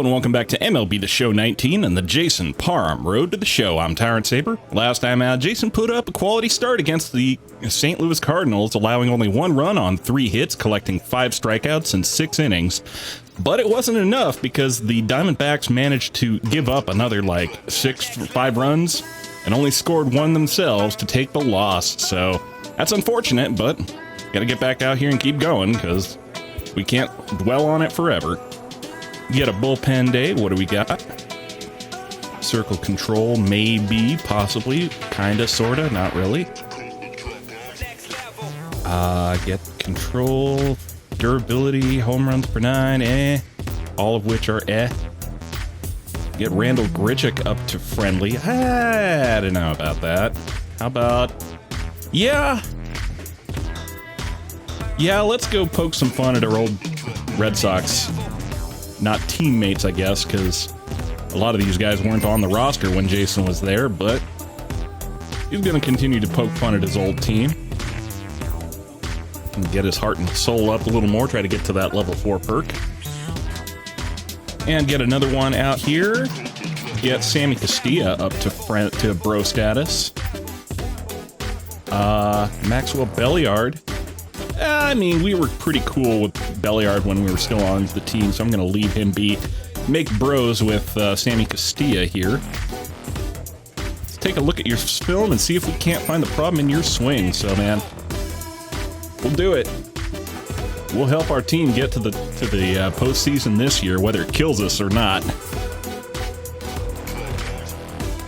Hello and welcome back to MLB The Show 19 and the Jason Parham Road to the Show. I'm Tyrant Saber. Last time out, Jason put up a quality start against the St. Louis Cardinals, allowing only 1 run on 3 hits, collecting 5 strikeouts in 6 innings. But it wasn't enough because the Diamondbacks managed to give up another 5 runs and only scored 1 themselves to take the loss. So that's unfortunate, but gotta get back out here and keep going because we can't dwell on it forever. Get a bullpen day. What do we got? Circle control, maybe, possibly, kinda, sorta, not really. Get control, durability, home runs per 9, all of which are Get Randall Grichuk up to friendly. I don't know about that. How about, yeah, let's go poke some fun at our old Red Sox. Not teammates, I guess, because a lot of these guys weren't on the roster when Jason was there, but he's going to continue to poke fun at his old team and get his heart and soul up a little more, try to get to that level 4 perk. And get another one out here. Get Sammy Castilla up to bro status. Maxwell Belliard. I mean, we were pretty cool with Belliard when we were still on the team, so I'm going to leave him be. Make bros with Sammy Castilla here. Let's take a look at your film and see if we can't find the problem in your swing. So, man, we'll do it. We'll help our team get to the postseason this year, whether it kills us or not.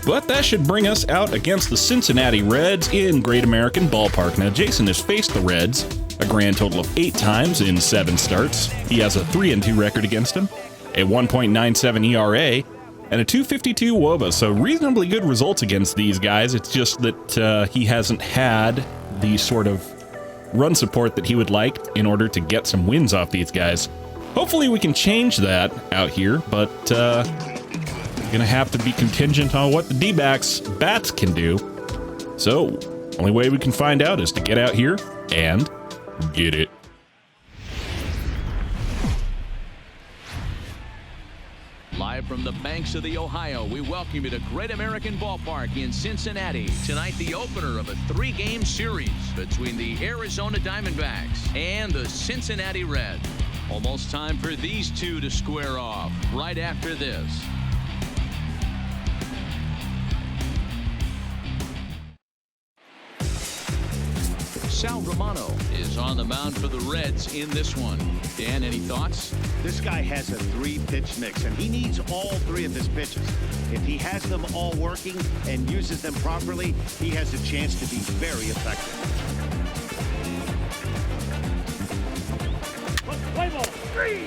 But that should bring us out against the Cincinnati Reds in Great American Ballpark. Now, Jason has faced the Reds a grand total of 8 times in 7 starts. He has a 3-2 record against him, a 1.97 ERA, and a 252 WOBA, so reasonably good results against these guys. It's just that he hasn't had the sort of run support that he would like in order to get some wins off these guys. Hopefully we can change that out here, but gonna have to be contingent on what the D-backs bats can do. So, only way we can find out is to get out here and get it. Live from the banks of the Ohio, we welcome you to Great American Ballpark in Cincinnati. Tonight, the opener of a 3-game series between the Arizona Diamondbacks and the Cincinnati Reds. Almost time for these two to square off right after this. Sal Romano is on the mound for the Reds in this one. Dan, any thoughts? This guy has a 3-pitch mix, and he needs all 3 of his pitches. If he has them all working and uses them properly, he has a chance to be very effective. Play ball, 3.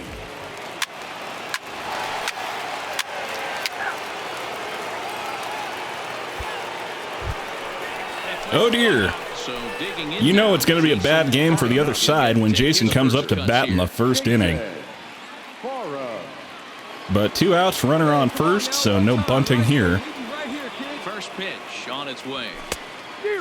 Oh dear. You know it's going to be a bad game for the other side when Jason comes up to bat in the first inning. But 2 outs, runner on first, so no bunting here. First pitch on its way.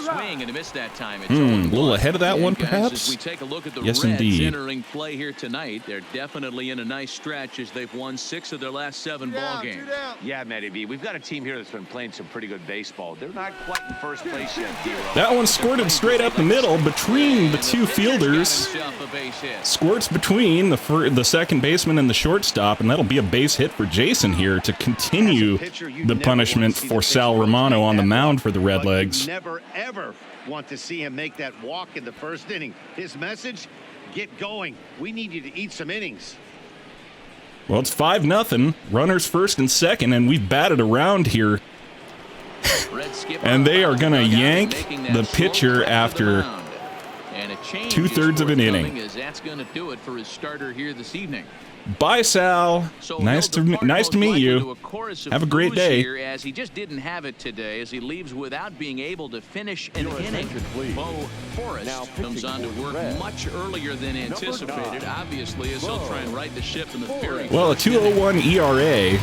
Swing and a miss that time. A little ahead of that one, perhaps? As we take a look at the yes, Reds indeed. Entering play here tonight, they're definitely in a nice stretch as they've won 6 of their last 7 ball games. Yeah, Matty B, we've got a team here that's been playing some pretty good baseball. They're not quite in first place yet, Hero. That one squirted straight up the middle between the 2 fielders. Squirts between the second baseman and the shortstop, and that'll be a base hit for Jason here to continue the punishment for Sal Romano on the mound for the Redlegs. Never, ever want to see him make that walk in the first inning. His message, get going. We need you to eat some innings. Well, it's 5-0. Runners first and second, and we've batted around here. And they are going to yank the pitcher after 2/3 of an inning. That's going to do it for his starter here this evening. Bye, Sal. Nice to meet you. Have a great day. As he just didn't have it today, as he leaves without being able to finish an inning. Bo Forrest comes on to work much earlier than anticipated, obviously, as he'll try and right the ship in the very. Well, a 2.01 ERA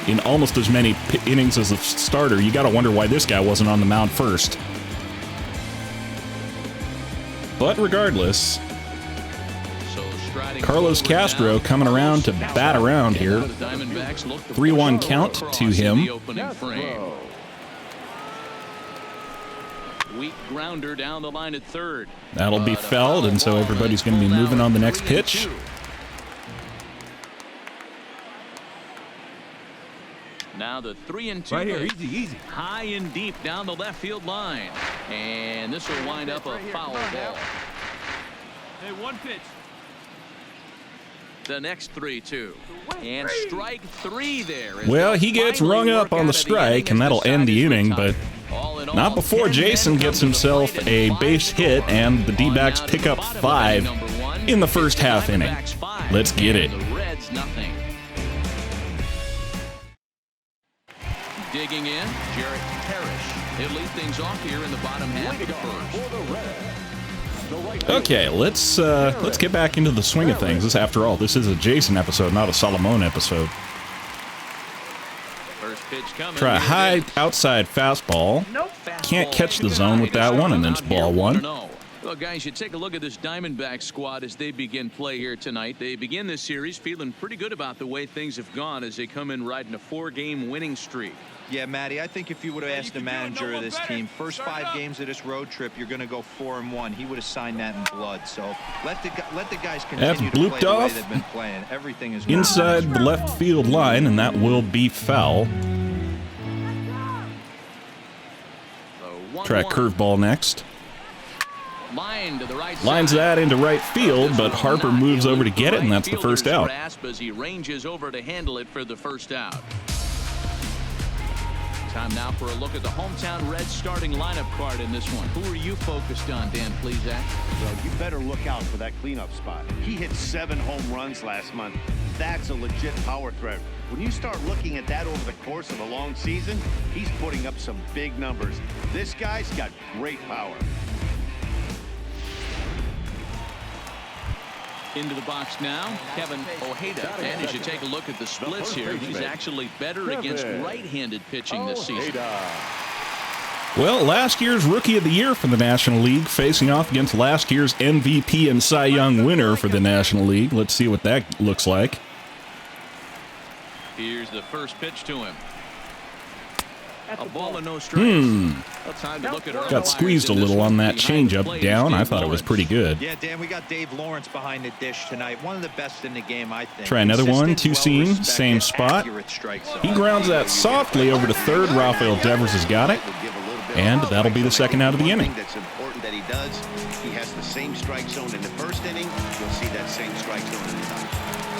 in almost as many innings as a starter. You got to wonder why this guy wasn't on the mound first. But regardless, Carlos Castro coming around to bat around here. 3-1 count to him. Weak grounder down the line at third. That'll be fouled, and so everybody's going to be moving on the next pitch. Now the 3-2 right here, easy. high and deep down the left field line, and this will wind up a foul ball. Hey, one pitch. The next 3-2 and strike 3 there. Well, he gets rung up on the strike, and that'll end the inning, but not before Jason gets himself a base hit, and the D-backs pick up 5 in the first half inning. Let's get it. The Reds nothing. Digging in, Jarrett Parrish. He'll lead things off here in the bottom half of the first. Okay, let's get back into the swing of things. After all, this is a Jason episode, not a Solomon episode. First pitch coming. Try a high outside fastball. Can't catch the zone with that one, and then it's ball 1. Well, guys, you take a look at this Diamondback squad as they begin play here tonight. They begin this series feeling pretty good about the way things have gone as they come in riding a 4-game winning streak. Yeah, Matty, I think if you would have asked the manager of this team, first 5 games of this road trip, you're going to go 4-1. He would have signed that in blood. So let the guys continue to play the way they've been playing. Everything is inside the left field line, and that will be foul. Try a curveball next. Lines that into right field, but Harper moves over to get it, and that's the first out. As he ranges over to handle it for the first out. Time now for a look at the hometown Reds starting lineup card in this one. Who are you focused on, Dan Plesac? Well, you better look out for that cleanup spot. He hit 7 home runs last month. That's a legit power threat. When you start looking at that over the course of a long season, he's putting up some big numbers. This guy's got great power. Into the box now, Kevin Ojeda. And as you take a look at the splits here, he's actually better against right-handed pitching this season. Well, last year's Rookie of the Year for the National League facing off against last year's MVP and Cy Young winner for the National League. Let's see what that looks like. Here's the first pitch to him. A ball and no strikes. Got squeezed a little on that changeup down. I thought it was pretty good. Yeah, Dan, we got Dave Lawrence behind the dish tonight. One of the best in the game, I think. Try another one, 2-seam, same spot. He grounds that softly over to third. Rafael Devers has got it. And that'll be the second out of the inning. That's important that he does. He has the same strike zone in the first inning. You'll see that same strike zone in the ninth.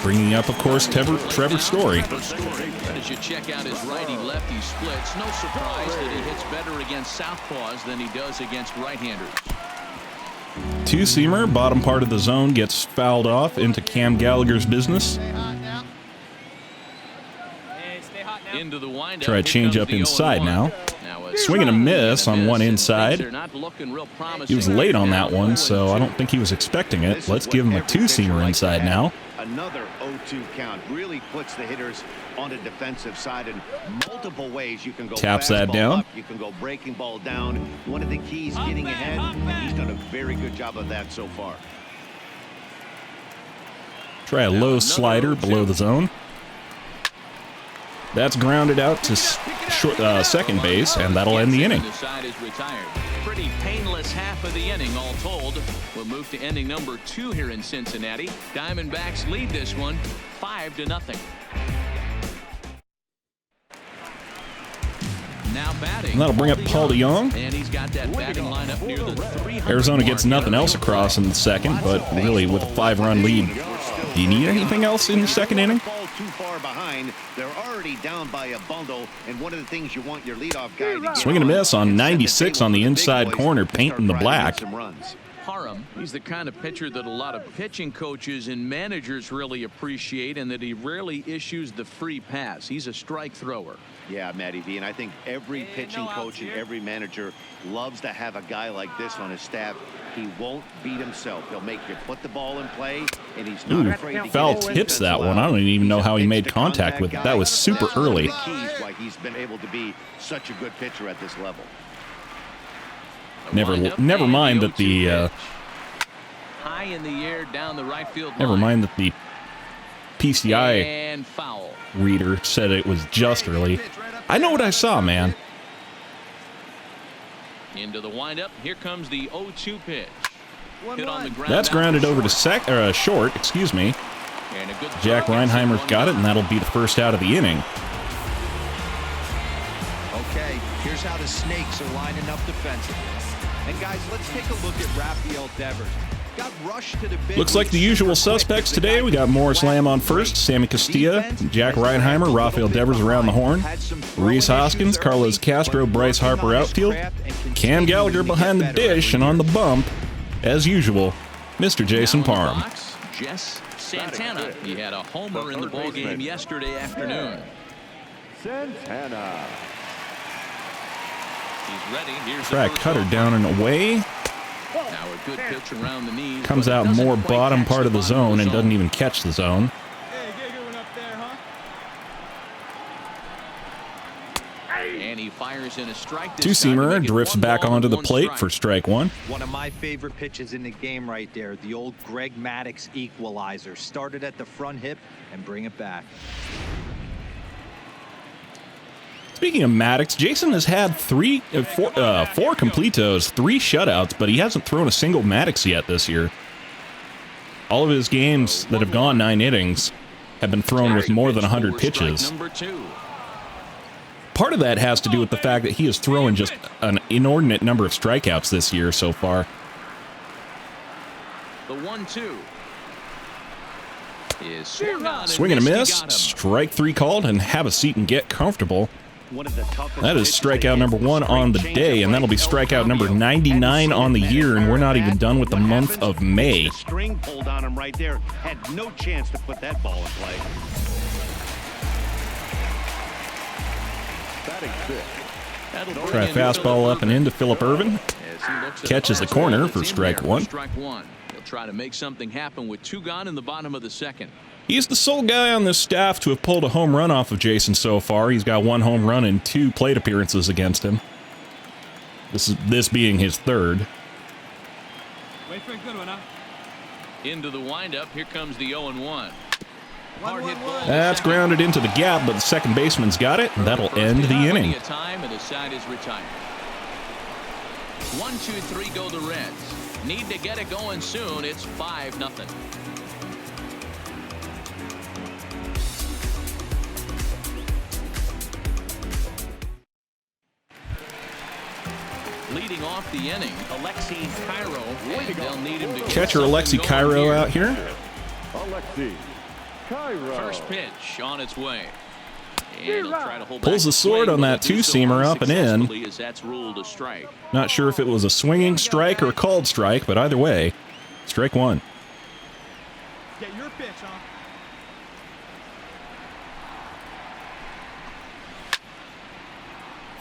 Bringing up, of course, Trevor Story. As you check out his righty-lefty splits, no surprise that he hits better against southpaws than he does against right-handers. 2-seamer, bottom part of the zone gets fouled off into Cam Gallagher's business. Into the windup. Try a change up inside now. Swing and a miss on one inside. He was late on that one, so I don't think he was expecting it. Let's give him a 2-seamer inside now. Another 0-2 count really puts the hitters on the defensive side in multiple ways. You can go taps that down. Up, you can go breaking ball down. One of the keys getting ahead, and he's done a very good job of that so far. Try a low slider below the zone. That's grounded out to second base, and that'll end the inning. Pretty painless half of the inning, all told. We'll move to inning number 2 here in Cincinnati. Diamondbacks lead this one 5-0. Now batting. And that'll bring up Paul DeYoung. And he's got that batting lineup near the 300 Arizona mark. gets nothing else across in the second, but really with a 5-run lead. Do you need anything else in the second inning? Too far behind. They're already down by a bundle, and one of the things you want your leadoff guy to get swing and a miss on 96 on the inside corner, painting the black. Parham, he's the kind of pitcher that a lot of pitching coaches and managers really appreciate, and that he rarely issues the free pass. He's a strike thrower. Yeah, Matty V, and I think every pitching coach and every manager loves to have a guy like this on his staff. He won't beat himself. He'll make you put the ball in play, and he's not afraid to foul tips that one. I don't even know how he made contact with it. That was super early. That's one of the keys why he's been able to be such a good pitcher at this level. Never mind that the high in the air down the right field line. Never mind that the PCI and foul. reader said it was just early. I know what I saw, man. Into the windup. Here comes the 0-2 pitch. Hit on the ground. That's grounded over to short, excuse me. And a good Jack Reinheimer's got it, and that'll be the first out of the inning. Okay, here's how the Snakes are lining up defensively. And guys, let's take a look at Rafael Devers. Got rushed to the big Looks like the usual suspects today. We got Morris Lamb on first, Sammy Castilla, Jack Reinheimer, Rafael Devers around the horn, Reese Hoskins, Carlos Castro, Bryce Harper outfield, Cam Gallagher behind the dish, and on the bump, as usual, Mr. Jason Parham. Jess Santana. He had a homer in the ballgame yesterday afternoon. Santana. He's ready. Here's Track cutter down and away. Now a good pitch around the knees. Comes out more bottom part of the zone and doesn't even catch the zone. Hey, get a good one up there, huh? And he fires in a strike. Two-seamer drifts back onto the plate for strike one. One of my favorite pitches in the game right there. The old Greg Maddux equalizer. Started at the front hip and bring it back. Speaking of Maddux, Jason has had four completos, 3 shutouts, but he hasn't thrown a single Maddux yet this year. All of his games that have gone 9 innings have been thrown with more than 100 pitches. Part of that has to do with the fact that he has thrown just an inordinate number of strikeouts this year so far. The 1-2 is swing and a miss, strike 3 called, and have a seat and get comfortable. That is strikeout number 1 on the day, and that'll be strikeout number 99 on the year, and we're not even done with the month of May. The string pulled on him right there. Had no chance to put that ball in play. Try a fastball up and into Phillip Ervin. Catches the corner for strike 1. He'll try to make something happen with 2 gone in the bottom of the second. He's the sole guy on this staff to have pulled a home run off of Jason so far. He's got 1 home run and 2 plate appearances against him. This being his 3rd. Wait for a good one, huh? Into the windup. Here comes the 0-1. Hard hit ball. That's grounded into the gap, but the second baseman's got it, and that'll end the inning. Time and the side is retired. 1, 2, 3 go the Reds. Need to get it going soon. It's 5-0. Leading off the inning, Alexi Cairo. And they'll need him to Catcher Alexi Cairo out here. First pitch on its way. And he'll try to hold Pulls the sword on that 2-seamer up and in. as that's ruled a strike. Not sure if it was a swinging strike or a called strike, but either way, strike 1. Get your pitch, huh?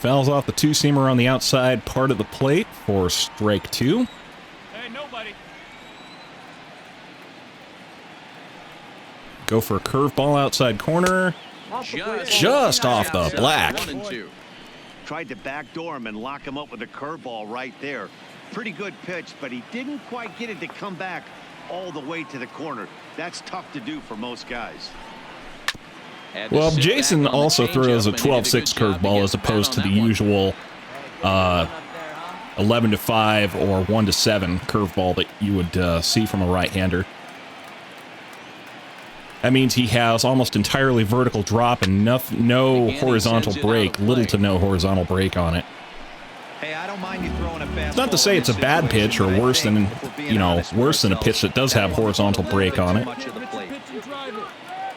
Fouls off the 2-seamer on the outside part of the plate for strike 2. Hey, nobody. Go for a curveball outside corner. Just off the black. 1 and 2. Tried to backdoor him and lock him up with a curveball right there. Pretty good pitch, but he didn't quite get it to come back all the way to the corner. That's tough to do for most guys. Well, Jason also throws a 12-6 curveball as opposed to the usual 11-5 or 1-7 curveball that you would see from a right-hander. That means he has almost entirely vertical drop and no horizontal break, little to no horizontal break on it. Hey, I don't mind you throwing a fastball. It's not to say it's a bad pitch or worse than, worse than a pitch that does have horizontal break on it.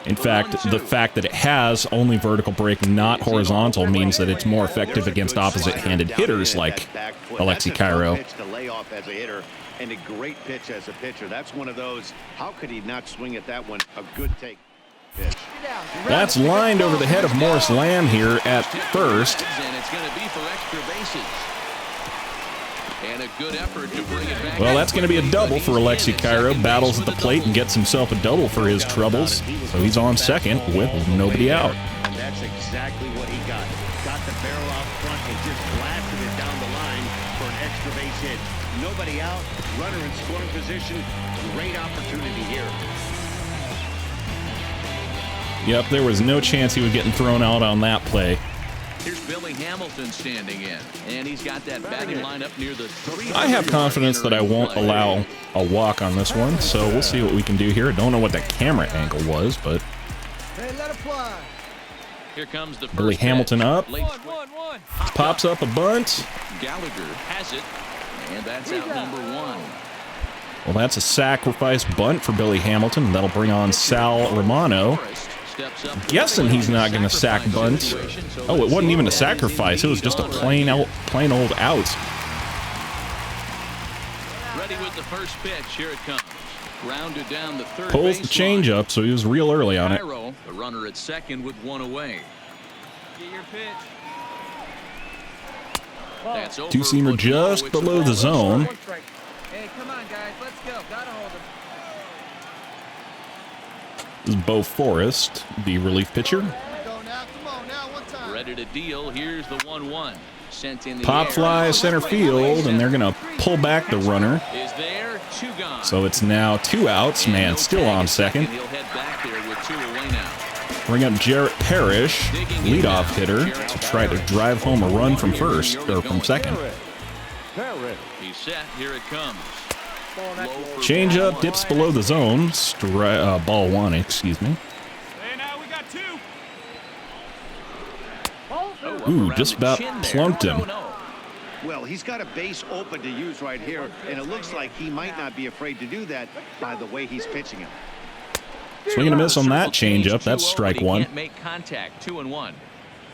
In fact, the fact that it has only vertical break, not horizontal, means that it's more effective against opposite-handed hitters like Alexi Cairo. And a great pitch as a pitcher. That's one of those, how could he not swing at that one? A good take pitch. That's lined over the head of Morris Lamb here at first. And it's going to be for extra bases. And a good effort to bring it back. Well, that's going to be a double for Alexi Cairo. Battles at the plate and gets himself a double for his troubles. So he's on second with nobody out. And that's exactly what he got. Got the barrel out front and just blasted it down the line for an extra base hit. Nobody out, runner in scoring position. Great opportunity here. Yep, there was no chance he was getting thrown out on that play. Here's Billy Hamilton standing in, and he's got that batting lineup near the 3. I have confidence that I won't allow a walk on this one, so we'll see what we can do here. I don't know what the camera angle was, but Hey, let it fly. Here comes the first Billy Hamilton pitch. up, Late One. pops up a bunt. Gallagher has it, and that's out number 1. Well, that's a sacrifice bunt for Billy Hamilton. That'll bring on Sal Romano. Guessing he's not going to sack bunt. Oh, it wasn't even a sacrifice. It was just a plain old out. Ready with the first pitch. Here it comes. Grounded down the third Pulls the changeup, so he was real early on it. The runner at second with 1 away. Get your pitch. That's over. Two-seamer just below the zone. Hey, come on, guys. Let's go. Gotta hold him. This is Bo Forrest, the relief pitcher. Ready to deal. Here's the 1-1. Sent in the Pop air. fly center field, and they're going to pull back the runner. Is there 2 gone. So it's now 2 outs. Man, still on second. He'll head back there with 2 away now. Bring up Jarrett Parrish, leadoff hitter, to try to drive home a run from first, or from second. He's set. Here it comes. Changeup dips below the zone. Ball 1, excuse me. Hey, now we got 2. Ooh, just about plunked him. Well, he's got a base open to use right here, and it looks like he might not be afraid to do that by the way he's pitching him. Swing and a miss on that changeup. That's strike 1. Can't make contact. 2-1.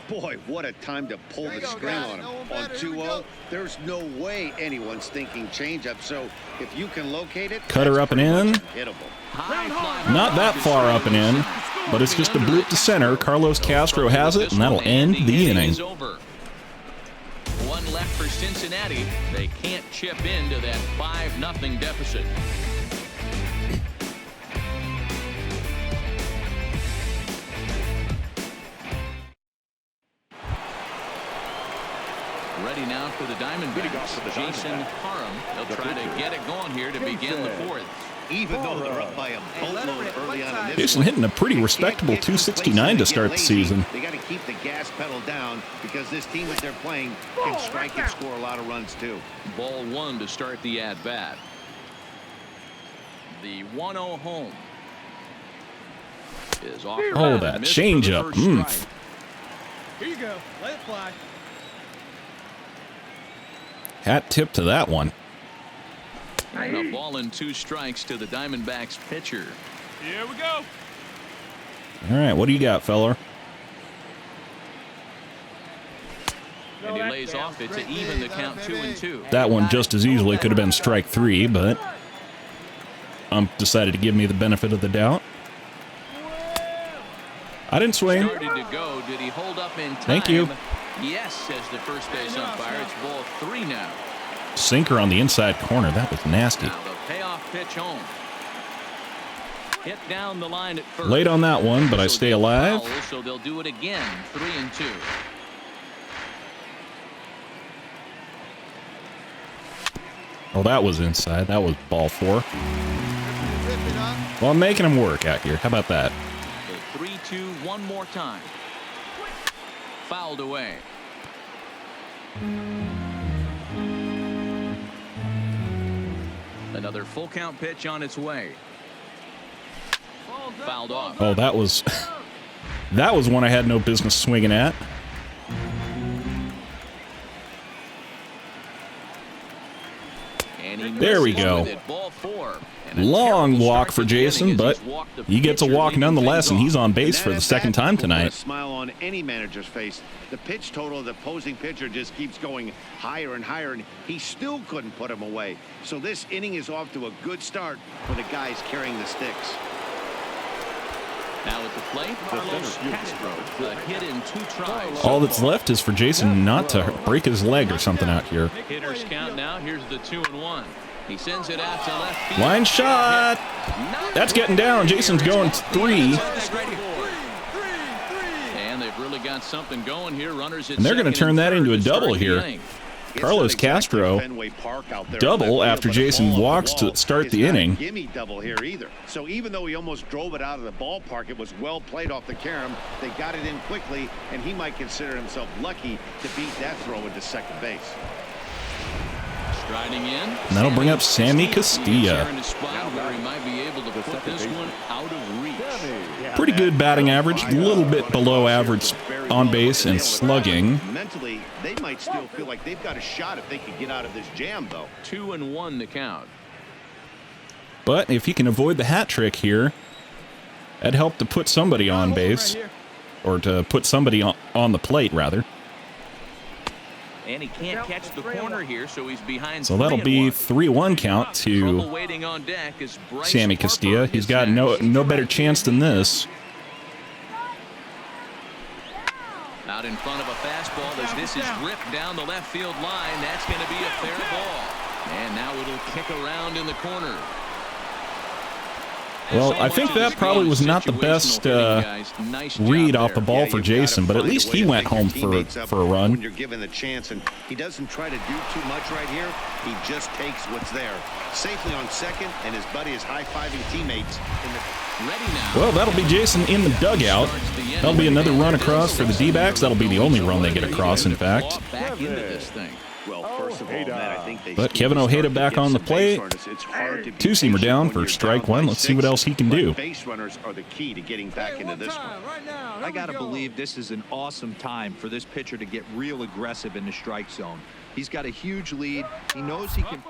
Boy, what a time to pull the string on him. On 2-0, there's no way anyone's thinking changeup, so if you can locate it, Cutter up and in. hittable. Not that far up and in, but it's just a bloop to center. Carlos Castro has it, and that'll end the inning. 1 left for Cincinnati. They can't chip into that 5-0 deficit. Ready now for the Diamondbacks. Jason Parham. They'll try to get it going here to begin the 4th. Even though they're up by a boatload early on in this Jason one, hitting a pretty respectable 269 to start the season. They got to keep the gas pedal down because this team that they're playing can strike and score a lot of runs too. Ball 1 to start the at-bat. The 1-0 home is off. Oh, that changeup. Here you go. Let it fly. Hat tip to that one. And a ball and 2 strikes to the Diamondbacks pitcher. Here we go. All right, what do you got, fella? And he lays off it to even the count 2-2. That one just as easily could have been strike 3, but decided to give me the benefit of the doubt. I didn't swing. Started to go. Did he hold up in time? Thank you. Yes, says the first base umpire. It's ball 3 now. Sinker on the inside corner. That was nasty. Now the payoff pitch home. Hit down the line at first. Late on that one, but I stay alive. So they'll do it again. 3-2. Oh, that was inside. That was ball 4. Well, I'm making him work out here. How about that? The 3-2 one more time. Fouled away. Another full count pitch on its way. Fouled off. Oh, that was one I had no business swinging at. There we go. Long walk for Jason, but he gets a walk nonetheless, and he's on base for the second time tonight. A smile on any manager's face. The pitch total of the opposing pitcher just keeps going higher and higher, and he still couldn't put him away. So this inning is off to a good start for the guys carrying the sticks. Now at the plate, Carlos Castro, a hit in 2 tries. All that's left is for Jason not to break his leg or something out here. Hitters count now. Here's the 2-1. He sends it out to left field. Line shot. That's getting down. Jason's going 3. And they've really Certainly got something going here. Runners at And they're going to turn that into a second and double third to here. start the inning. Carlos Castro, double after Jason walks to start the inning. Gimme double here either. So even though he almost drove it out of the ballpark, it was well played off the carom. They got it in quickly, and he might consider himself lucky to beat that throw into second base. Striding in. And that'll bring up Sammy Castilla. In a spot where he might be able to put this one out of reach. Pretty good batting average, a little bit below average on base and slugging. Mentally, they might still feel like they've got a shot if they could get out of this jam, though. 2-1 the count. But if he can avoid the hat trick here, that'd help to put somebody on base, or to put somebody on the plate, rather. And he can't catch the corner here, so he's behind. So that'll be 3-1 count to Sammy Castilla. He's got no better chance than this. Out in front of a fastball as this is ripped down the left field line. That's going to be a fair ball. And now it'll kick around in the corner. Well, I think that probably was not the best read off the ball for Jason, but at least he went home for a run. When you're given the chance, and he doesn't try to do too much right here. He just takes what's there. Safely on second, and his buddy is high-fiving teammates. Well, that'll be Jason in the dugout. That'll be another run across for the D-backs. That'll be the only run they get across, in fact. Back into this thing. Well, first of all, Matt, I think they But Kevin Ojeda back on the plate. Two-seamer down for strike one. Let's see what else he can do. Base runners are the key to getting back into this one. I got to believe this is an awesome time for this pitcher to get real aggressive in the strike zone. He's got a huge lead. He knows he can.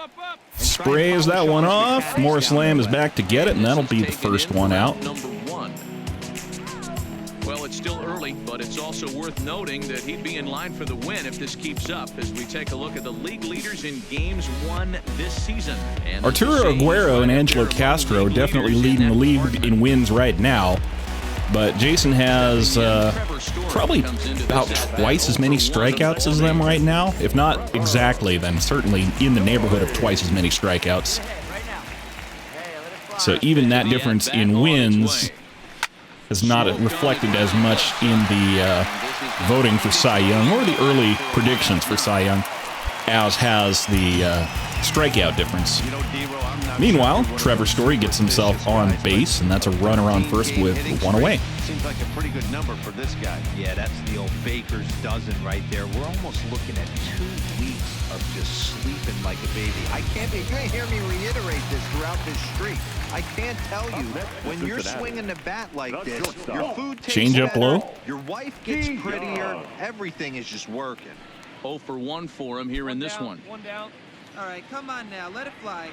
Sprays that one off. Morris Lamb is back to get it, and that'll be the first one out. Number 1. Well, it's still early, but it's also worth noting that he'd be in line for the win if this keeps up as we take a look at the league leaders in games won this season. And Arturo Aguero and Angelo Castro definitely leading the league in wins right now. But Jason has probably about twice as many strikeouts as them right now. If not exactly, then certainly in the neighborhood of twice as many strikeouts. So even that difference in wins is not reflected as much in the voting for Cy Young or the early predictions for Cy Young as has the strikeout difference. Meanwhile, Trevor Story gets himself on base, and that's a runner on first with one away. Seems like a pretty good number for this guy. Yeah, that's the old baker's dozen right there. We're almost looking at 2 weeks of just sleeping like a baby. You're going to hear me reiterate this throughout this streak. I can't tell you, when you're swinging the bat like this, your food tastes Change up better, low. your wife gets prettier, everything is just working. 0 for 1 for him here in this one. One down. All right, come on now, let it fly.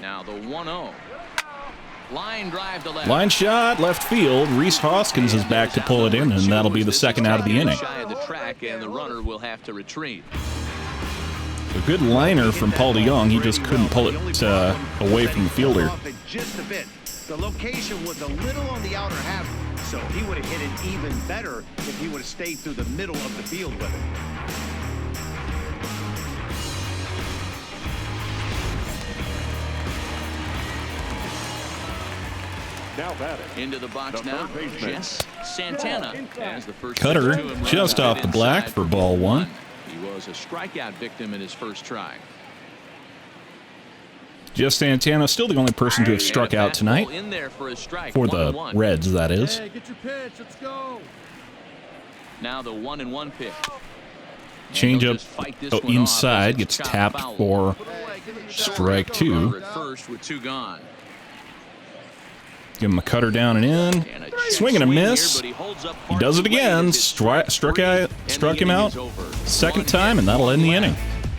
Now the 1-0. Line drive to left. Line shot, left field. Reese Hoskins is back to pull it in, and that'll be the second out of the inning. Shy of the track, and the runner will have to retreat. A good liner from Paul DeYoung. He just couldn't pull it away from the fielder. Just a bit. The location was a little on the outer half, so he would have hit it even better if he would have stayed through the middle of the field with it. Into the box now, Jess Santana as the first Cutter pitch to him, just off the black for ball 1. He was a strikeout victim in his first try. Jess Santana still the only person to have struck out tonight. In there for a strike. For the 1-1. Reds, that is. Hey, get your pitch. Let's go. Now the 1-1 pitch. Change up inside, gets tapped for strike 2. At first with 2 gone. Give him a cutter down and in. Swing and a miss. He does it again. Struck him out. Second time, and that'll end the inning.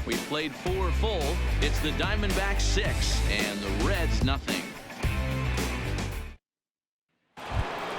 We played 4 full. It's the Diamondbacks 6 and the Reds nothing.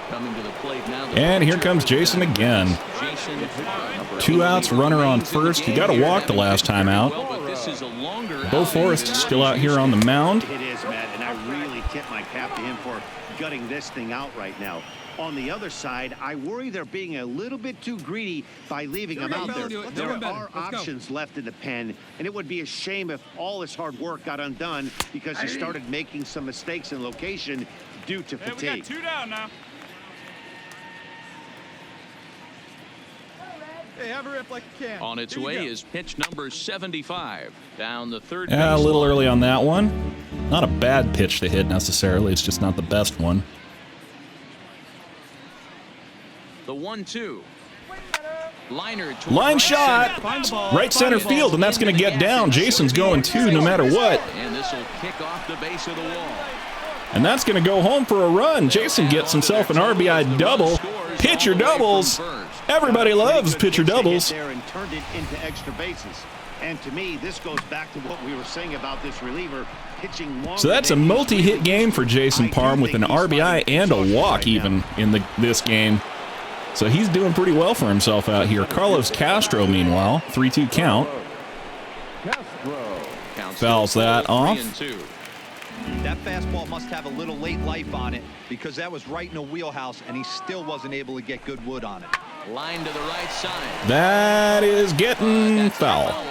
Coming to the plate now. And here comes Jason again. Jason Parham. 2 outs, runner on first. He got a walk the last time out. Well, but this is a longer Bo Forrest still out here on the mound. It is, Matt, and I really tip my cap to him for gutting this thing out right now. On the other side, I worry they're being a little bit too greedy by leaving him out there. There are options left in the pen, and it would be a shame if all his hard work got undone because he started making some mistakes in location due to Hey, we fatigue. got 2 down now. Okay, have a rip like you can. On its Here you way go. is pitch number 75. Down the third Yeah, a little baseline. early on that one. Not a bad pitch to hit necessarily. It's just not the best one. The 1-2. Liner to Line right shot. center. Find the ball. Right center Find the ball. field, and that's going to get down. Jason's going two no matter what. And this will kick off the base of the wall. And that's going to go home for a run. Jason gets himself an RBI double. Pitcher doubles. Everybody loves pitcher doubles. There and turned it into extra bases. And to me, this goes back to what we were saying about this reliever pitching longer. So that's a multi-hit game for Jason Parham with an RBI and a walk even in this game. So he's doing pretty well for himself out here. Carlos Castro, meanwhile, 3-2 count. Fouls that off. 3-2. That fastball must have a little late life on it because that was right in a wheelhouse and he still wasn't able to get good wood on it. Line to the right side. That is getting foul. Ball.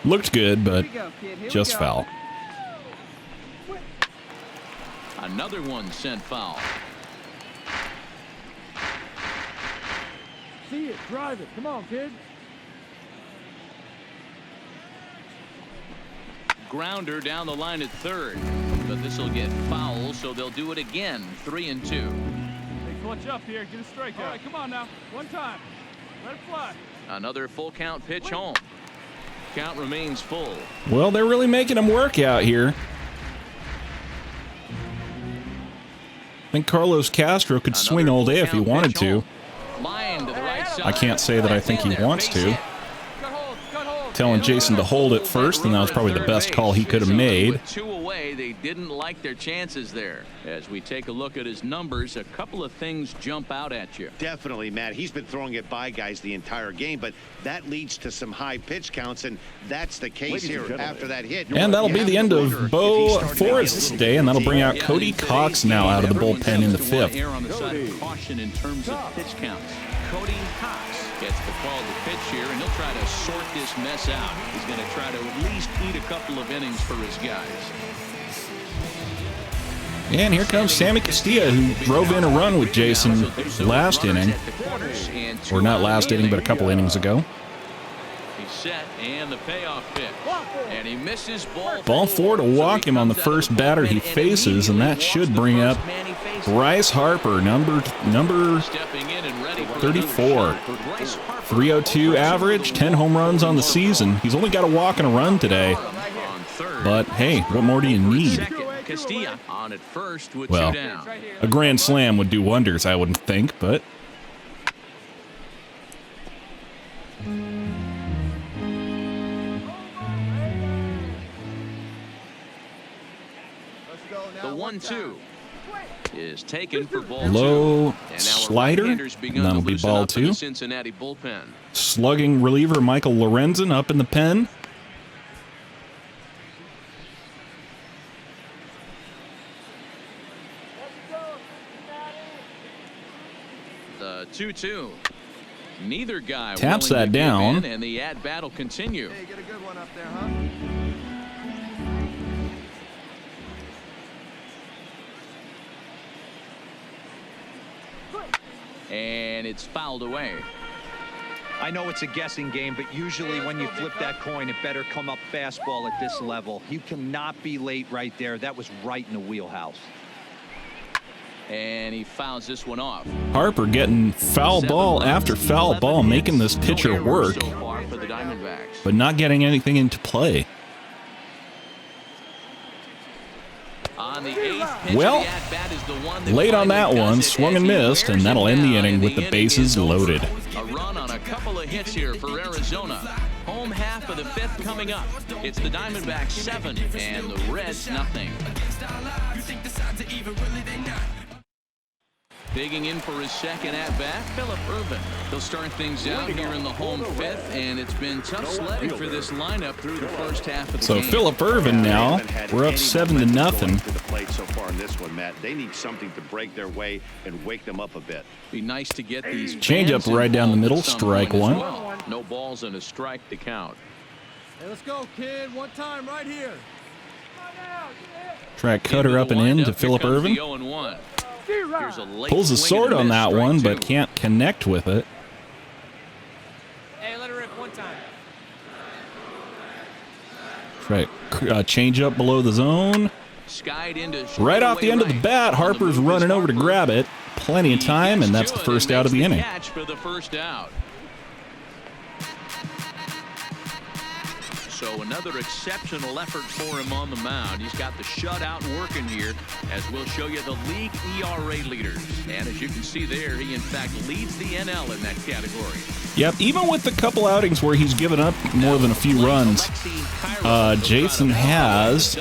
Looked good, but Here we go, kid. Here we just go. foul. Another one sent foul. See it, drive it. Come on, kid. Grounder down the line at third. But this will get foul, so they'll do it again. 3-2. Hey, clutch up here. Get a strikeout. All right, come on now. One time. Let it fly. Another full count pitch home. Count remains full. Well, they're really making him work out here. I think Carlos Castro could swing all day if he wanted to. Line to the right side. I can't say that I think he wants to. Cut hold, cut hold. Telling Jason to hold it first, and that was probably the best call he could have made. With 2 away, they didn't like their chances there. As we take a look at his numbers, a couple of things jump out at you. Definitely, Matt. He's been throwing it by guys the entire game, but that leads to some high pitch counts, and that's the case here after that hit. And that'll be the end of Bo Forrest's day, and that'll bring out Cody Cox now out of the bullpen in the fifth. Err on the side of caution in terms of pitch counts. Cody Cox gets the call to pitch here, and he'll try to sort this mess out. He's going to try to at least eat a couple of innings for his guys. And here comes Sammy Castilla, who drove in a run with Jason last inning. Or not last inning, but a couple innings ago. He's set, and the payoff pitch. And he misses Ball 4 to walk him on the first batter he faces, and that should bring up Bryce Harper, number stepping in and ready for 34. 302 average, 10 home runs on the season. He's only got a walk and a run today. on third. But hey, what more do you need? Second, Castilla on at first with Well, 2 down. a grand slam would do wonders, I wouldn't think, but The 1-2 is taken for ball low 2. And now slider, right-handers and begun that'll to be loosen ball up in the 2. Cincinnati bullpen. Slugging reliever Michael Lorenzen up in the pen. The 2-2. Neither guy Taps willing that to give down. in, and the at-bat will continue. Hey, get a good one up there, huh? And it's fouled away. I know it's a guessing game, but usually when you flip that coin, it better come up fastball at this level. You cannot be late right there. That was right in the wheelhouse. And he fouls this one off. Harper getting foul 7 ball runs, after foul 11 ball, making hits, this pitcher no errors work, so far for the Diamondbacks. but not getting anything into play. On the 8th pitch, Well, the at-bat is the one that late on that finally one, does it swung as and he missed, and wears that'll it end the down, inning and with the inning bases is over. loaded. A run on a couple of hits here for Arizona. Home half of the 5th coming up. It's the Diamondbacks 7 and the Reds nothing. Digging in for his second at-bat, Phillip Ervin. He'll start things out here in the home 5th, and it's been tough sledding for this lineup through the first half of the So game. Phillip Ervin now, we're up 7-0. To the plate so far in this one, Matt. They need something to break their way and wake them up a bit. Be nice to get these Change up fans right down the involved middle, at some strike point as one. well. No balls and a strike to count. Hey, let's go, kid. One time right here. Track cutter up and in to Phillip Irvin. 0-1. Here's a late Pulls a swing and sword on miss, that strike one, two. but can't connect with it. Hey, let her rip one time. Right, change up below the zone. Skied into Right off the end of the right. bat, On the Harper's move is running over to Harper. grab it. Plenty of He time, gets and that's to the it first and out of the makes inning. Catch for the first out. So another exceptional effort for him on the mound. He's got the shutout working here, as we'll show you the league ERA leaders. And as you can see there, he in fact leads the NL in that category. Yep, even with the couple outings where he's given up more than a few runs, Jason has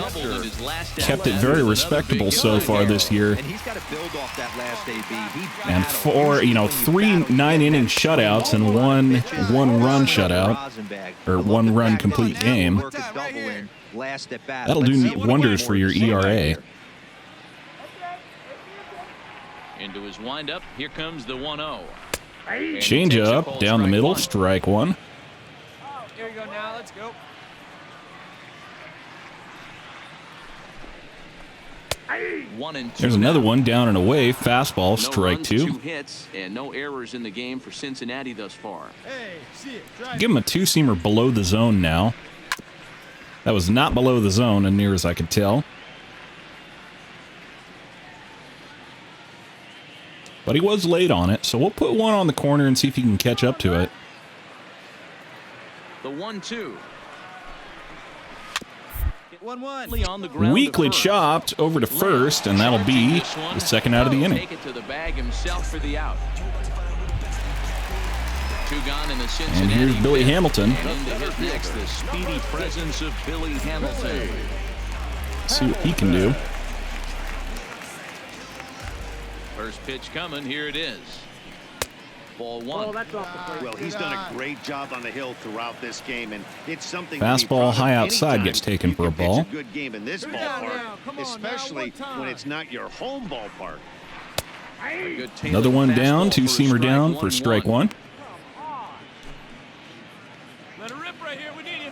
kept it very respectable so far this year. And he's got to build off that last AB. And for, three 9-inning shutouts and one run shutout, or one run complete game, that'll do wonders for your ERA. Into his windup, here comes the 1-0. Change up down the middle, strike one. Here we go now. Let's go. There's another one down and away, fastball, strike two. 2 hits and no errors in the game for Cincinnati thus far. Give him a two-seamer below the zone now. That was not below the zone, as near as I could tell. But he was late on it, so we'll put one on the corner and see if he can catch up to it. The 1-2. 1-1. On the ground Weakly to first. chopped over to first, and that'll be the second out of the inning. Take it to the bag himself for the out. 2 gone in the Cincinnati. And here's Billy fifth. Hamilton. And in to hit next, the speedy presence of Billy Hamilton. See what he can do. First pitch coming. Here it is. Ball 1. Well, he's done a great job on the hill throughout this game, and it's something. Fastball high outside anytime gets taken you for a can pitch ball. A good game in this ballpark, especially when it's not your home ballpark. Another one down, two-seamer down for strike one. Let her rip right here. We need you.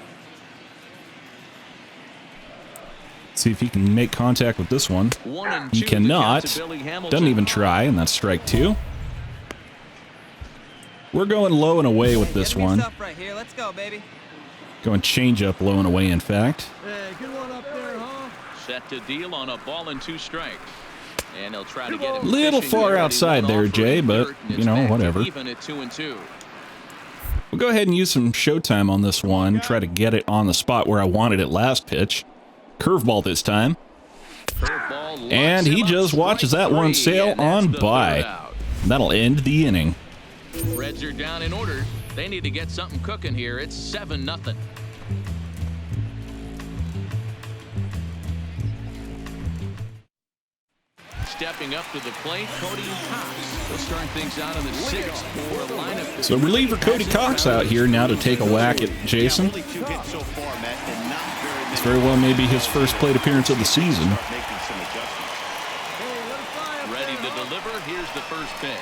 See if he can make contact with this one. 1-2. He cannot. The count to Billy Hamilton. Doesn't even try, and that's strike two. We're going low and away with this one. Right here. Let's go, baby. Going change up low and away, in fact. Hey, good one up there, huh? Set to deal on a ball and 2 strikes. And they'll try to get him Little fishing far there, and he outside went there, off for Jay, a but, third, and it's back to whatever. Even at 2-2. We'll go ahead and use some showtime on this one. Try to get it on the spot where I wanted it last pitch. Curveball this time. Curveball And he locks him just up, watches that strike one 3, sail and that's on the by. third out. That'll end the inning. Reds are down in order. They need to get something cooking here. It's 7-0. Stepping up to the plate, Cody Cox. We'll start things out in the 6th for a lineup. So reliever Cody Cox out here now to take a whack at Jason. Only 2 hits so far, Matt, and not very many. It's very well maybe his first plate appearance of the season. Making some adjustments. Ready to deliver. Here's the first pitch.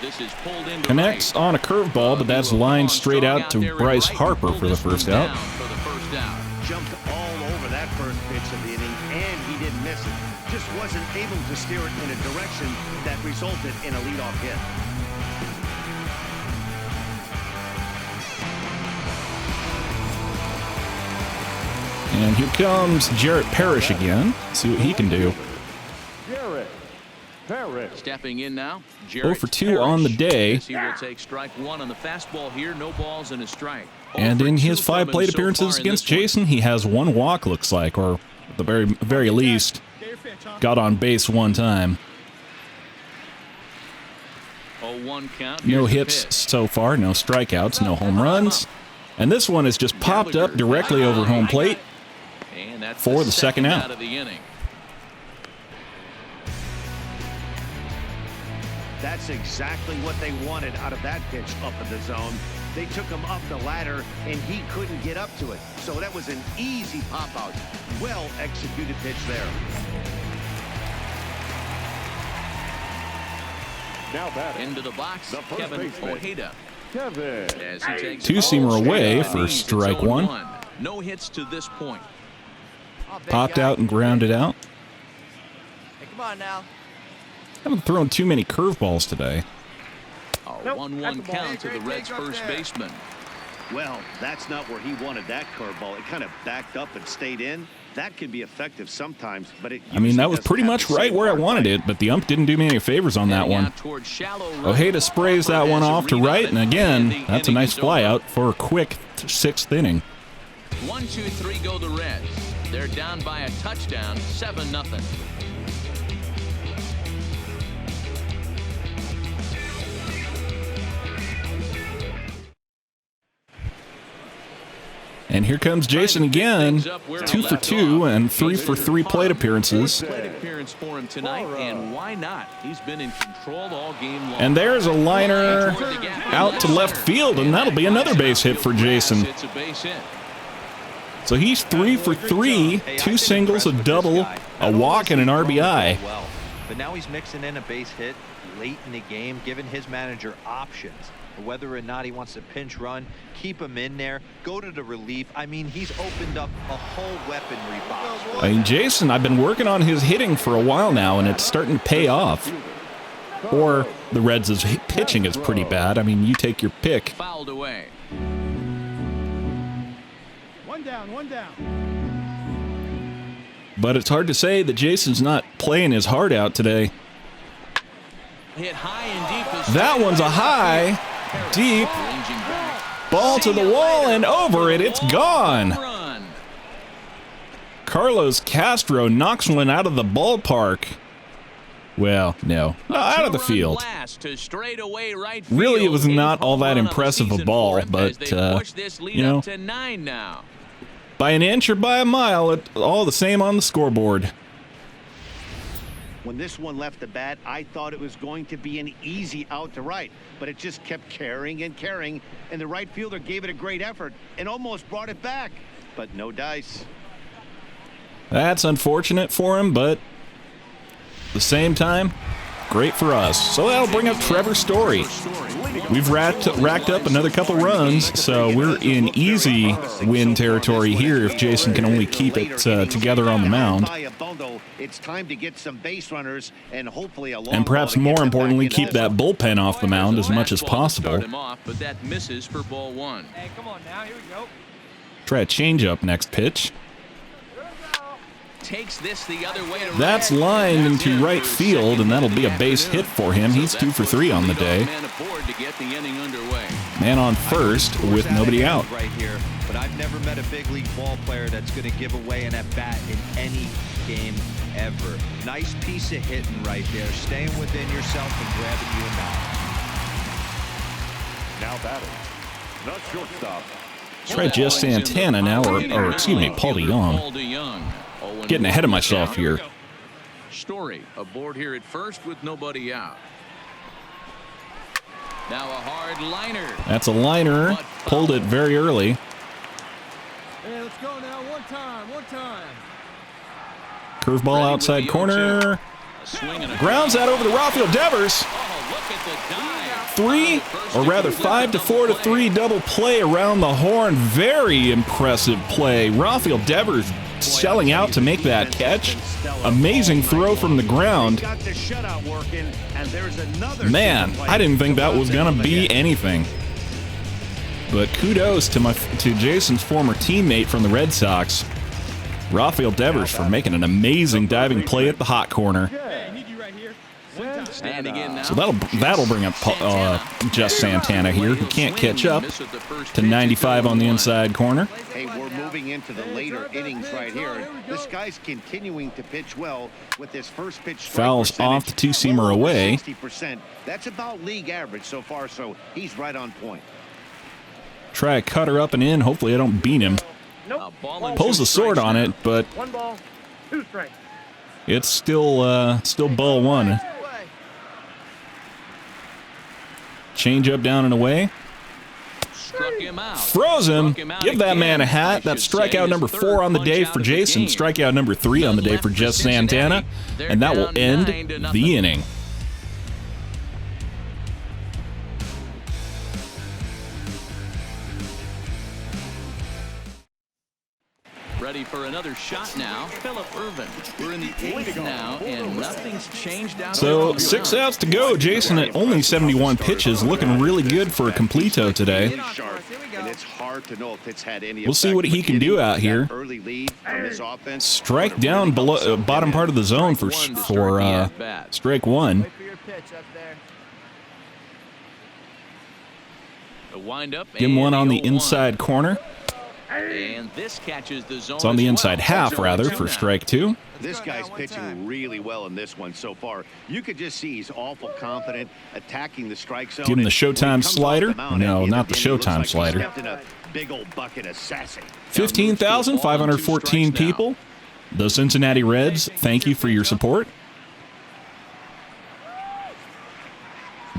This is pulled into Connects right. on a curveball, but that's lined straight out to Bryce Harper for the first out. Jumped all over that first pitch of the inning, and he didn't miss it. Just wasn't able to steer it in a direction that resulted in a leadoff hit. And here comes Jarrett Parrish again. See what he can do. Stepping in now. 0 for 2 on the day. He will take strike 1 on the fastball here. No balls and a strike. And 0 in for his 2 5 from plate him so appearances far in against this one. Jason, he has 1 walk, looks like, or at the very least, got on base 1 time. 0-1 count. No Here's the hits pitch. so far, no strikeouts, no home runs. And this one has just popped up directly over home plate And that's for the second out. of the inning. That's exactly what they wanted out of that pitch up in the zone. They took him up the ladder, and he couldn't get up to it. So that was an easy pop-out. Well-executed pitch there. Now batting. Into the box, The first Kevin baseman. Ojeda. Kevin. As he takes Two-seamer all away straight for innings, it's strike 1. 0-1. No hits to this point. Oh, big Popped guy. out and grounded out. Hey, come on now. Haven't thrown too many curveballs today. A 1-1 count to the Reds' first baseman. Well, that's not where he wanted that curveball. It kind of backed up and stayed in. That can be effective sometimes, but I mean, that was pretty much right where I wanted it, but the ump didn't do me any favors on that one. Ojeda sprays that one off to right, and again, that's a nice fly out for a quick 6th inning. 1-2-3 go the Reds. They're down by a touchdown, 7-0. And here comes Jason again, 2 for 2 and 3 for 3 plate appearances. Plate appearance for him tonight, and why not? He's been in control all game long. And there's a liner out to left field, and that'll be another base hit for Jason. It's a base hit. So he's 3 for 3, 2 singles, a double, a walk, and an RBI. But now he's mixing in a base hit late in the game, giving his manager options. Whether or not he wants to pinch run, keep him in there, go to the relief. I mean, he's opened up a whole weaponry box. I mean, Jason, I've been working on his hitting for a while now, and it's starting to pay off. Or the Reds' pitching is pretty bad. I mean, you take your pick. Fouled away. One down. But it's hard to say that Jason's not playing his heart out today. Hit high and deep. That one's a high, deep, ball to the wall and over it. It's gone. Carlos Castro knocks one out of the ballpark. Well, no, out of the field. Really, it was not all that impressive a ball, but, you know, by an inch or by a mile, it's all the same on the scoreboard. When this one left the bat, I thought it was going to be an easy out to right, but it just kept carrying and carrying, and the right fielder gave it a great effort and almost brought it back, but no dice. That's unfortunate for him, but at the same time, great for us. So that'll bring up Trevor Story. We've racked up another couple runs, so we're in easy win territory here if Jason can only keep it together on the mound. It's time to get some base runners and hopefully a long and perhaps more importantly, keep that bullpen off the mound as much as possible. But that misses for ball 1. Hey, come on now. Here we go. Try a changeup next pitch. Takes this the other way. That's lined into right field, and that'll be a base hit for him. He's 2 for 3 on the day. Man on first with nobody out. Right here, but I've never met a big league ball player that's going to give away an at-bat in any game ever. Nice piece of hitting right there, staying within yourself and grabbing you a knock. Now batting, the shortstop. Try Jess Santana now, or excuse me, Paul DeYoung. Getting ahead of myself here. Story aboard here at first with nobody out. Now a hard liner. That's a liner. Pulled it very early. Hey, let's go now. One time. Curveball outside corner. Grounds that over to Rafael Devers. 5 to 4 to 3 double play around the horn. Very impressive play. Rafael Devers selling out to make that catch. Amazing throw from the ground. Man, I didn't think that was gonna be anything. But kudos to Jason's former teammate from the Red Sox, Rafael Devers, for making an amazing diving play at the hot corner. So that'll bring up Jess Santana here, who can't catch up to 95 on the inside corner. Hey, we're moving into the later innings right here. This guy's continuing to pitch well with his first pitch. Fouls off the two-seamer away. 60%. That's about league average so far, so he's right on point. Try a cutter up and in. Hopefully I don't beat him. Nope. Pulls the sword on it, but 1 ball, 2 strikes. it's still ball 1. Change up down and away. Froze him. Give that man a hat. That's strikeout number 4 on the day for Jason. Strikeout number 3 on the day for Jess Santana. And that will end the inning. Ready for another shot now. Phillip Ervin. We're in the 8th now, and nothing's changed out. So 6 outs to go. Jason at only 71 pitches, looking really good for a completo today. And it's hard to know if it's had any. We'll see what he can do out here. Early lead from his offense. Strike down below bottom part of the zone for strike one. Wait for your pitch up there. The windup. Give him one on the 0-1. inside corner. And this catches the zone. It's on the as inside well. half, So rather, 0-2 for now. strike two. This guy's pitching really well in this one so far. You could just see he's awful confident attacking the strike zone. Give him the And Showtime when he comes off slider. the mound No, at not the end, he looks Showtime like he slider. stepped in a big old bucket of sassy. 15,514 people. The Cincinnati Reds, thank you for your support.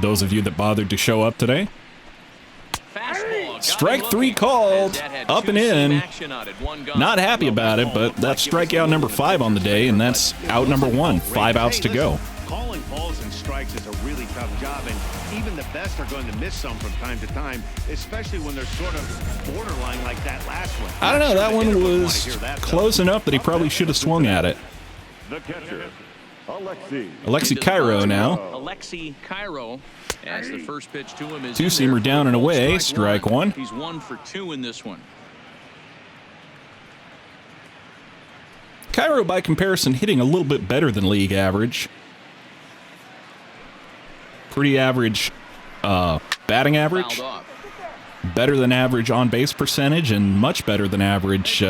Those of you that bothered to show up today. Fastball. Strike three called. Up and in. Not happy about it, but that's strikeout number 5 on the day, and that's out number 1. 5 outs to go. Calling balls and strikes is a really tough job, and even the best are going to miss some from time to time, especially when they're sort of borderline like that last one. I don't know, that They one never wanna was hear that, though. close enough that he probably should have swung at it. The catcher, Alexi. Alexi Cairo now. Alexi Cairo, as the first pitch to him is Two-seamer down and away, strike one. He's 1 for 2 in this one. Cairo, by comparison, hitting a little bit better than league average. Pretty average batting average. Fouled off. Better than average on-base percentage, and much better than average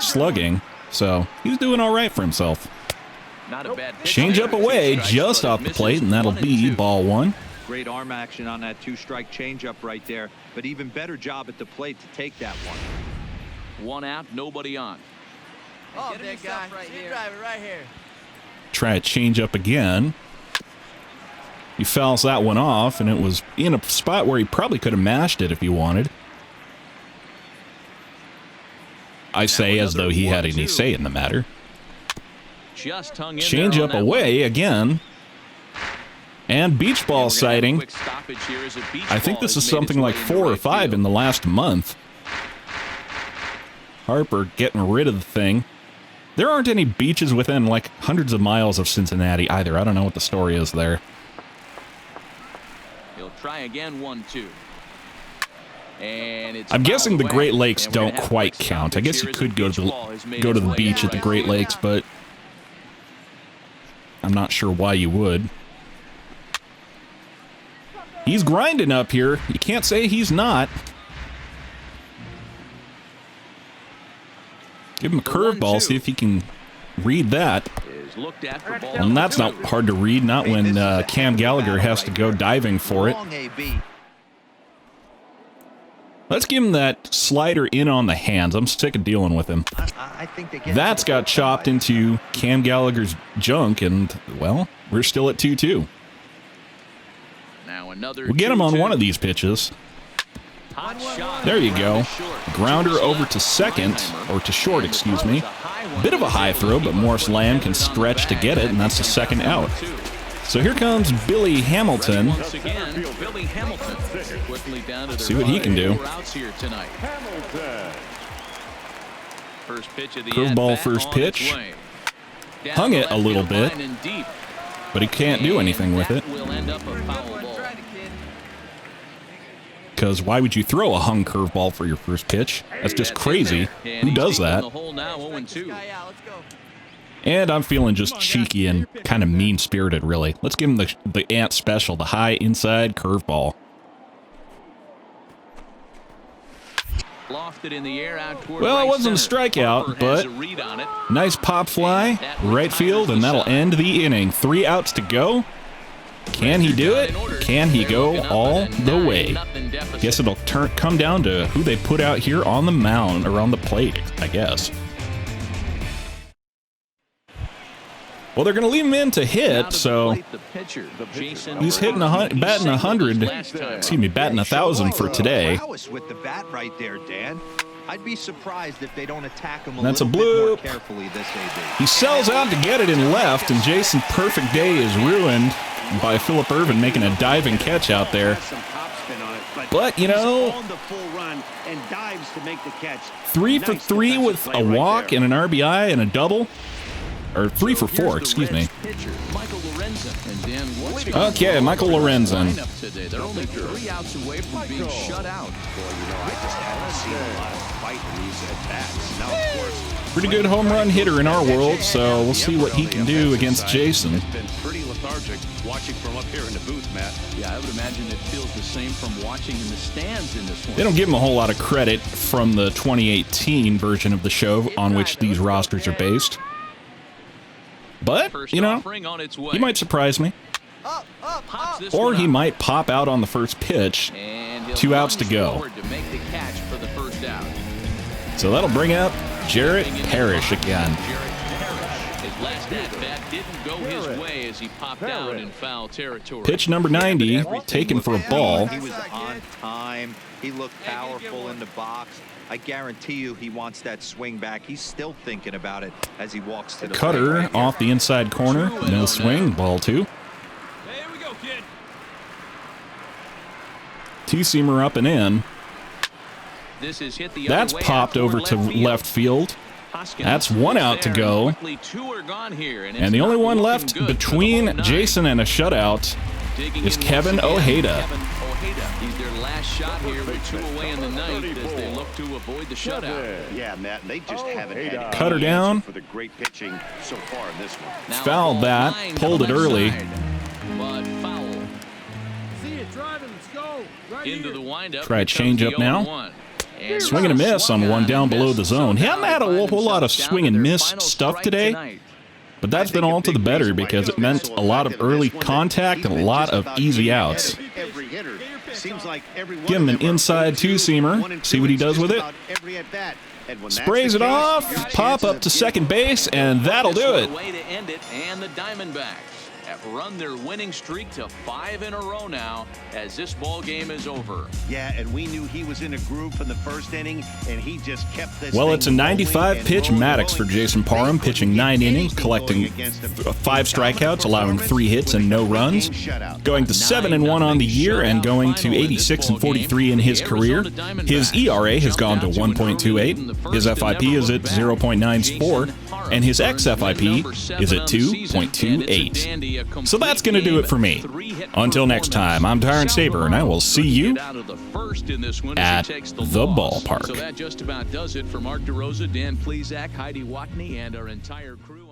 slugging. So he's doing all right for himself. Not a bad pitch Change there. up away 2 strikes, just but off the misses plate, and that'll 1 be 2. ball 1. Great arm action on that 2-strike changeup right there, but even better job at the plate to take that one. 1 out, nobody on. Oh, big guy. Right here. Driver right here. Try a change up again. He fouls that one off, and it was in a spot where he probably could have mashed it if he wanted. I say as though he had any say in the matter. Just hung in Change there up on that away one. again. And beach ball We're gonna have a sighting. quick stoppage here as a beach I think ball this has is made something its like way into 4 or right 5 field. in the last month. Harper getting rid of the thing. There aren't any beaches within like hundreds of miles of Cincinnati either. I don't know what the story is there. He'll try again, 1-2. And it's I'm guessing the fouled Great away. Lakes And we're don't gonna have a quite quick count. I stoppage guess here you as a could go beach to ball has made the its way beach at the right Great field. Lakes, but I'm not sure why you would. He's grinding up here. You can't say he's not. Give him a curveball, see if he can read that. Is looked at for ball And that's not hard to read, not when Cam Gallagher has to go diving for it. Long AB. Let's give him that slider in on the hands. I'm sick of dealing with him. I think they get That's got chopped into Cam Gallagher's junk, and, well, we're still at 2-2. Now another We'll get him on 2-2. one of these pitches. Hot shot. There you go. Short. Grounder over to second, or to short, excuse me. Bit of a high throw, but Morris Lamb can stretch to get it, and that's the second out. So here comes Billy Hamilton. Once again, Billy Hamilton quickly down to their See what he can do. 4 outs here tonight. Hamilton. First pitch of the Curveball at-bat first on its pitch. way. Down Hung the it a left little field bit, line and deep. but he can't do anything with it. That will end up a foul ball. Because why would you throw a hung curveball for your first pitch? That's just crazy. And Who he's does deep in that? the hole now, 0-2. Guy out. Let's go. And I'm feeling just cheeky and kind of mean-spirited, really. Let's give him the Ant special, the high inside curveball. Lofted in the air out toward Well, it right wasn't a center. strikeout, Harper has but a read on it. nice pop fly, right field, and that'll end the inning. 3 outs to go. Can he do it? Can he go all the way? Guess it'll come down to who they put out here on the mound, or on the plate, I guess. Well, they're going to leave him in to hit, so he's hitting batting 100, excuse me, batting 1,000 for today. Prowess with the bat right there, Dan. I'd be surprised if they don't attack him That's a little bit more bloop. carefully this AB. He sells out to get it in left, and Jason's perfect day is ruined by Phillip Ervin making a diving catch out there. Has some top spin on it, But, you he's know, on the full run, run and dives to make the catch. 3 for 3 with a walk and an RBI and a double. Or 3 for 4, excuse me. Okay, Michael Lorenzen. They're only 3 outs away from being shut out. I just haven't seen a lot of fight in these at-bats. Now, of course, Pretty good home run hitter in our world, so we'll see what he can do against Jason. It's been pretty lethargic watching from up here in the booth, Matt. Yeah, I would imagine it feels the same from watching in the stands in this one. They don't give him a whole lot of credit from the 2018 version of the show on which these rosters are based. But, you know, he might surprise me. Or he might pop out on the first pitch. 2 outs to go. So that'll bring up Jarrett Parrish again. His last at-bat didn't go his way as he popped out in foul territory. Pitch number 90, taken for a ball. He was on time. He looked powerful in the box. I guarantee you he wants that swing back. He's still thinking about it as he walks to the Cutter off the inside corner. No swing. Ball 2. Here we go, kid. Two-seamer up and in. This is hit the That's other way popped out over toward to left field. That's 1 out to go. And the only one left between Jason and a shutout is Kevin Ojeda. He's their last shot here with 2 away in the ninth as they look to avoid the shutout. Yeah, Matt, they just haven't had Cut her down. for the great pitching so far in this one. Fouled that. Pulled it early. But foul. See it driving. Let's go. Right Into here. the windup. Try a change-up now. Swing and a miss on one down below the zone. He hasn't had a whole lot of swing and miss stuff today, but that's been all to the better because it meant a lot of early contact and a lot of easy outs. Give him an inside two-seamer, see what he does with it. Sprays it off, pop up to second base, and that'll do it. Way to end it, and the Diamondbacks have run their winning streak to 5 in a row now as this ball game is over. Yeah, and we knew he was in a groove from the first inning, and he just kept this. Well, it's a 95-pitch Maddox for Jason Parham, pitching 9 innings, collecting 5 strikeouts, allowing 3 hits and no runs, going to 7-1 on the year and going to 86-43 in his career. His ERA has gone to 1.28. His FIP is at 0.94. And his XFIP is at 2.28. So that's going to do it for me. Until next time, I'm Tyrant Saber, and I will see you at the ballpark. So that just about does it for Mark DeRosa, Dan Plezak, Heidi Watney, and our entire crew.